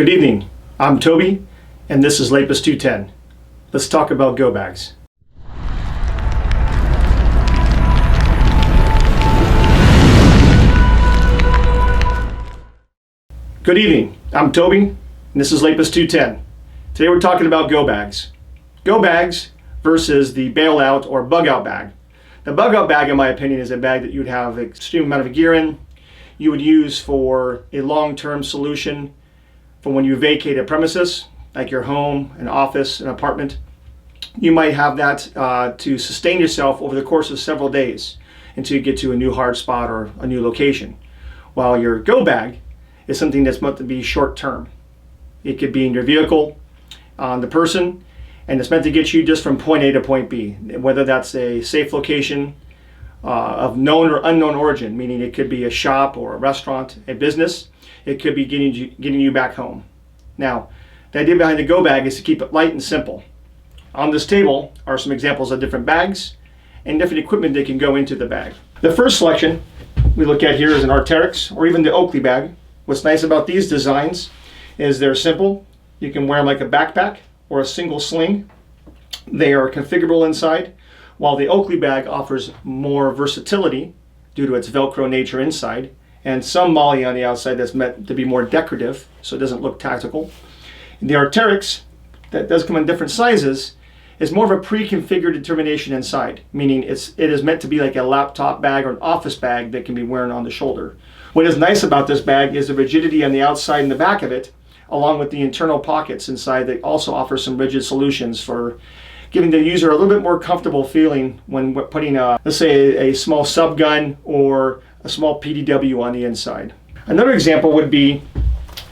Good evening, I'm Toby, and this is LEPUS210. Let's talk about go bags. Good evening, I'm Toby, and this is LEPUS210. Today we're talking about go bags. Go bags versus the bailout or bug out bag. The bug out bag, in my opinion, is a bag that you'd have an extreme amount of gear in. You would use for a long-term solution for when you vacate a premises, like your home, an office, an apartment. You might have that to sustain yourself over the course of several days until you get to a new hard spot or a new location. While your go bag is something that's meant to be short-term. It could be in your vehicle, on the person, and it's meant to get you just from point A to point B, whether that's a safe location of known or unknown origin, meaning it could be a shop or a restaurant, a business. It could be getting you back home. Now, the idea behind the go bag is to keep it light and simple. On this table are some examples of different bags and different equipment that can go into the bag. The first selection we look at here is an Arc'teryx or even the Oakley bag. What's nice about these designs is they're simple. You can wear them like a backpack or a single sling. They are configurable inside, while the Oakley bag offers more versatility due to its Velcro nature inside, and some MOLLE on the outside that's meant to be more decorative, so it doesn't look tactical. The Arc'teryx, that does come in different sizes, is more of a pre-configured determination inside, meaning it is meant to be like a laptop bag or an office bag that can be worn on the shoulder. What is nice about this bag is the rigidity on the outside and the back of it, along with the internal pockets inside that also offer some rigid solutions for giving the user a little bit more comfortable feeling when putting let's say a small sub gun or a small PDW on the inside. Another example would be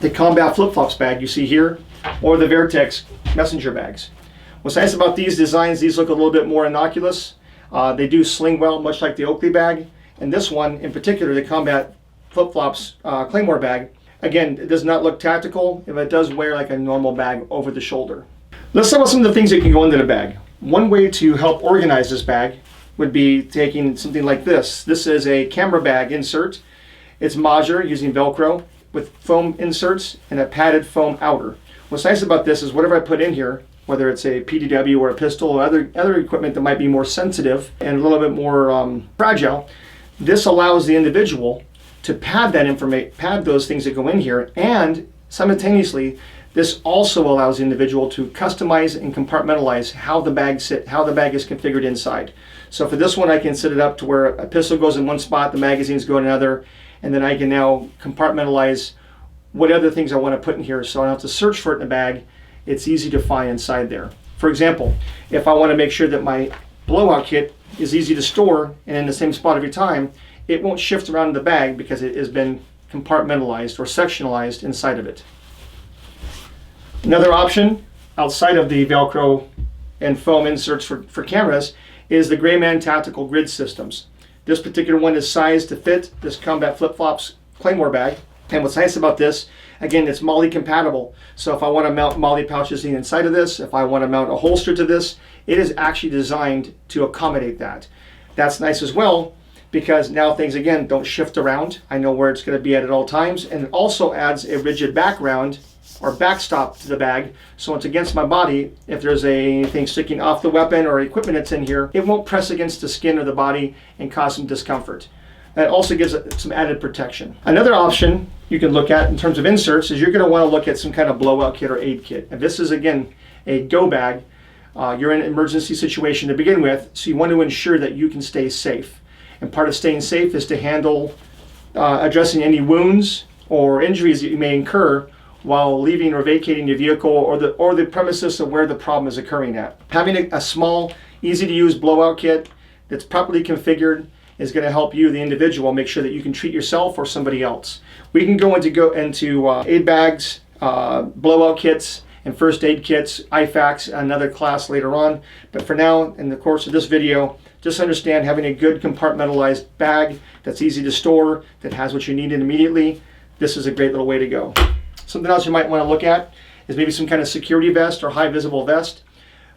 the Combat Flipflops bag you see here, or the Vertex messenger bags. What's nice about these designs, these look a little bit more innocuous. They do sling well, much like the Oakley bag. And this one in particular, the Combat Flipflops Claymore bag, again, it does not look tactical, but it does wear like a normal bag over the shoulder. Let's talk about some of the things that can go into the bag. One way to help organize this bag would be taking something like this. This is a camera bag insert. It's modular using Velcro with foam inserts and a padded foam outer. What's nice about this is whatever I put in here, whether it's a PDW or a pistol or other equipment that might be more sensitive and a little bit more fragile, this allows the individual to pad those things that go in here, and simultaneously this also allows the individual to customize and compartmentalize how the bag is configured inside. So for this one, I can set it up to where a pistol goes in one spot, the magazines go in another, and then I can now compartmentalize what other things I want to put in here, so I don't have to search for it in the bag. It's easy to find inside there. For example, if I want to make sure that my blowout kit is easy to store and in the same spot every time, it won't shift around in the bag because it has been compartmentalized or sectionalized inside of it. Another option outside of the Velcro and foam inserts for cameras is the Grayman Tactical Grid Systems. This particular one is sized to fit this Combat Flipflops Claymore bag. And what's nice about this, again, it's MOLLE compatible. So if I want to mount MOLLE pouches in the inside of this, if I want to mount a holster to this, it is actually designed to accommodate that. That's nice as well, because now things, again, don't shift around. I know where it's going to be at all times, and it also adds a rigid background or backstop to the bag, so it's against my body. If there's anything sticking off the weapon or equipment that's in here, it won't press against the skin or the body and cause some discomfort. That also gives it some added protection. Another option you can look at in terms of inserts is you're going to want to look at some kind of blowout kit or aid kit. And this is, again, a go bag. You're in an emergency situation to begin with, so you want to ensure that you can stay safe. And part of staying safe is to handle addressing any wounds or injuries that you may incur while leaving or vacating your vehicle or the premises of where the problem is occurring at. Having a small, easy to use blowout kit that's properly configured is going to help you, the individual, make sure that you can treat yourself or somebody else. We can go into aid bags, blowout kits, and first aid kits, IFAKs, another class later on. But for now, in the course of this video, just understand having a good compartmentalized bag that's easy to store, that has what you need in immediately, this is a great little way to go. Something else you might want to look at is maybe some kind of security vest or high visible vest.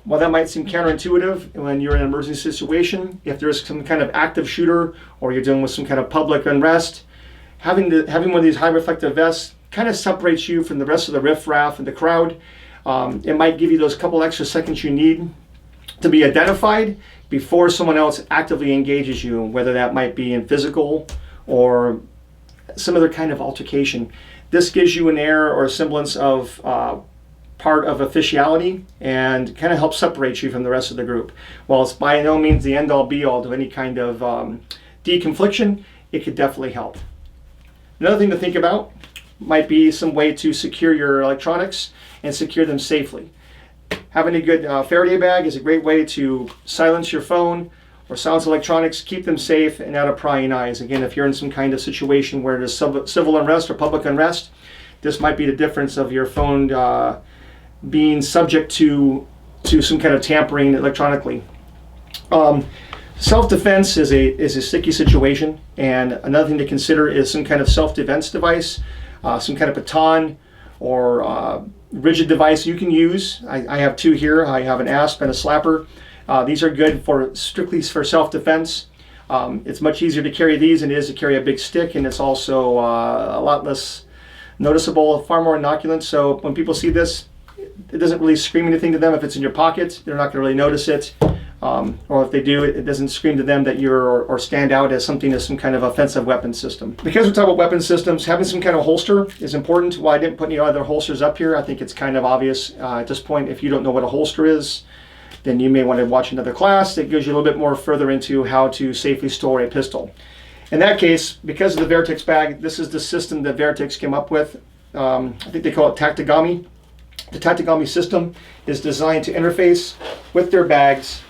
While that might seem counterintuitive when you're in an emergency situation, if there's some kind of active shooter or you're dealing with some kind of public unrest, having one of these high reflective vests kind of separates you from the rest of the riffraff and the crowd. It might give you those couple extra seconds you need to be identified before someone else actively engages you, whether that might be in physical or some other kind of altercation. This gives you an air or a semblance of part of officiality and kind of helps separate you from the rest of the group. While it's by no means the end-all be-all to any kind of deconfliction, it could definitely help. Another thing to think about might be some way to secure your electronics and secure them safely. Having a good Faraday bag is a great way to silence your phone or silence electronics, keep them safe and out of prying eyes. Again, if you're in some kind of situation where there's civil unrest or public unrest, this might be the difference of your phone being subject to some kind of tampering electronically. Self-defense is a sticky situation, and another thing to consider is some kind of self-defense device, some kind of baton or rigid device you can use. I have two here. I have an asp and a slapper. These are good strictly for self-defense. It's much easier to carry these than it is to carry a big stick, and it's also a lot less noticeable, far more inoculant. So when people see this, it doesn't really scream anything to them. If it's in your pocket, they're not going to really notice it. Or if they do, it doesn't scream to them that you're or stand out as something as some kind of offensive weapon system. Because we're talking about weapon systems, having some kind of holster is important. While I didn't put any other holsters up here, I think it's kind of obvious at this point. If you don't know what a holster is, then you may want to watch another class that gives you a little bit more further into how to safely store a pistol. In that case, because of the Vertex bag, this is the system that Vertex came up with. I think they call it Tactigami. The Tactigami system is designed to interface with their bags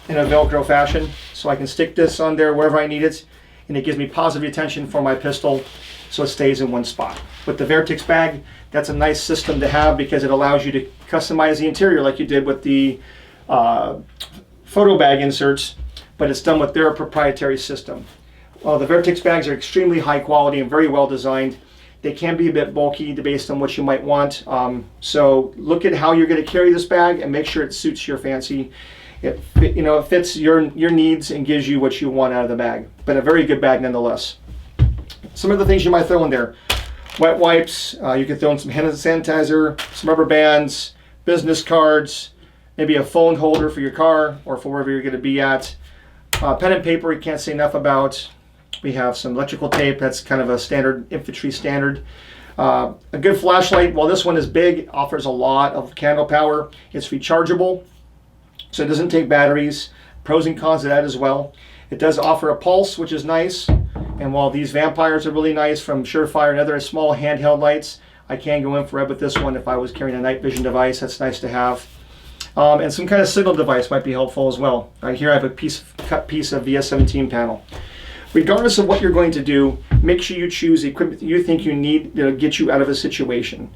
in a Velcro fashion, so I can stick this on there wherever I need it, and it gives me positive retention for my pistol so it stays in one spot. With the Vertex bag, that's a nice system to have because it allows you to customize the interior like you did with the photo bag inserts, but it's done with their proprietary system. Well, the Vertex bags are extremely high quality and very well designed. They can be a bit bulky based on what you might want. So look at how you're going to carry this bag and make sure it suits your fancy. It fits your needs and gives you what you want out of the bag. But a very good bag nonetheless. Some of the things you might throw in there: wet wipes. You can throw in some hand sanitizer, some rubber bands, business cards, maybe a phone holder for your car or for wherever you're going to be at. Pen and paper, you can't say enough about. We have some electrical tape. That's kind of a standard infantry standard. A good flashlight. While this one is big, offers a lot of candle power. It's rechargeable, so it doesn't take batteries. Pros and cons of that as well. It does offer a pulse, which is nice. And while these vampires are really nice from Surefire and other small handheld lights, I can go infrared with this one if I was carrying a night vision device. That's nice to have. And some kind of signal device might be helpful as well. Right here I have a cut piece of VS17 panel. Regardless of what you're going to do, make sure you choose the equipment that you think you need to get you out of a situation.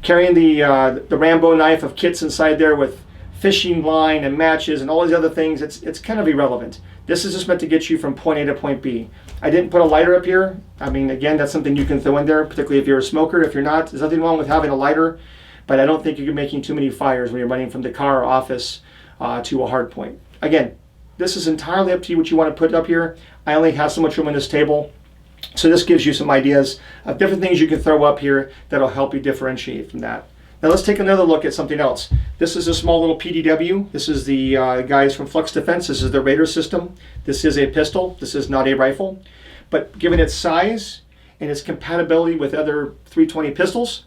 Carrying the Rambo knife of kits inside there with fishing line and matches and all these other things, it's kind of irrelevant. This is just meant to get you from point A to point B. I didn't put a lighter up here. I mean, again, that's something you can throw in there, particularly if you're a smoker. If you're not, there's nothing wrong with having a lighter, but I don't think you're making too many fires when you're running from the car or office to a hard point. Again, this is entirely up to you what you want to put up here. I only have so much room on this table, so this gives you some ideas of different things you can throw up here that'll help you differentiate from that. Now let's take another look at something else. This is a small little PDW. This is the guys from Flux Defense. This is their Raider system. This is a pistol. This is not a rifle. But given its size and its compatibility with other 320 pistols,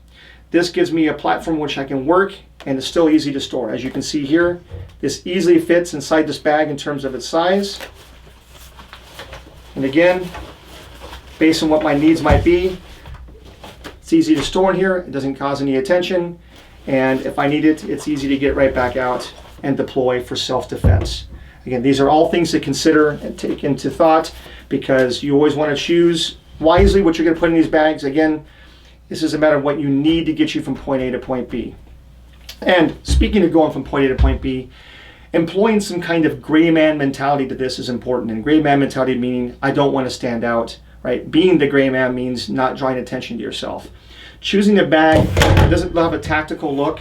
this gives me a platform which I can work, and it's still easy to store. As you can see here, this easily fits inside this bag in terms of its size. And again, based on what my needs might be, it's easy to store in here. It doesn't cause any attention. And if I need it, it's easy to get right back out and deploy for self-defense. Again, these are all things to consider and take into thought, because you always want to choose wisely what you're going to put in these bags. Again, this is a matter of what you need to get you from point A to point B. And speaking of going from point A to point B, employing some kind of gray man mentality to this is important. And gray man mentality meaning I don't want to stand out, right? Being the gray man means not drawing attention to yourself. Choosing a bag that doesn't have a tactical look,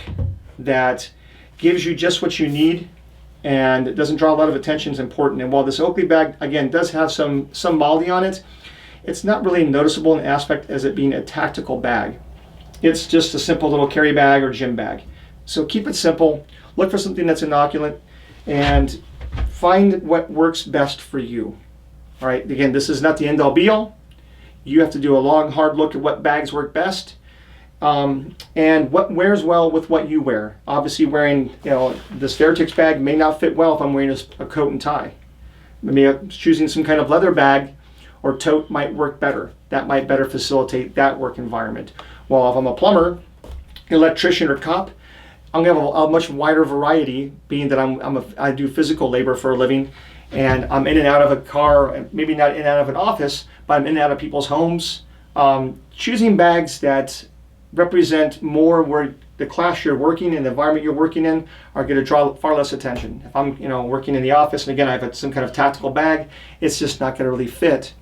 that gives you just what you need and doesn't draw a lot of attention is important. And while this Oakley bag, again, does have some MOLLE on it, it's not really noticeable in aspect as it being a tactical bag. it's just a simple little carry bag or gym bag. So keep it simple, look for something that's inoculant, and find what works best for you. All right, again, this is not the end all be all. You have to do a long, hard look at what bags work best, and what wears well with what you wear. Obviously, wearing this Veritex bag may not fit well if I'm wearing a coat and tie. Maybe choosing some kind of leather bag or tote might work better. That might better facilitate that work environment. Well, if I'm a plumber, electrician, or cop, I'm gonna have a much wider variety, being that I do physical labor for a living, and I'm in and out of a car, maybe not in and out of an office, but I'm in and out of people's homes. Choosing bags that represent more where the class you're working in, the environment you're working in, are going to draw far less attention. If I'm working in the office, and again I have some kind of tactical bag, it's just not going to really fit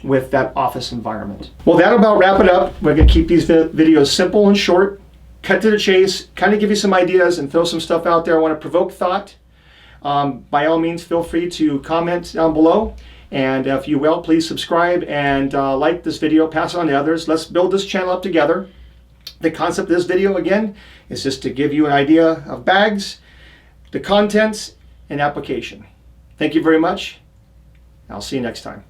with that office environment. Well, that'll about wrap it up. We're going to keep these videos simple and short, cut to the chase, kind of give you some ideas and throw some stuff out there. I want to provoke thought. By all means, feel free to comment down below, and if you will, please subscribe and like this video, pass it on to others. Let's build this channel up together. The concept of this video, again, is just to give you an idea of bags, the contents, and application. Thank you very much. I'll see you next time.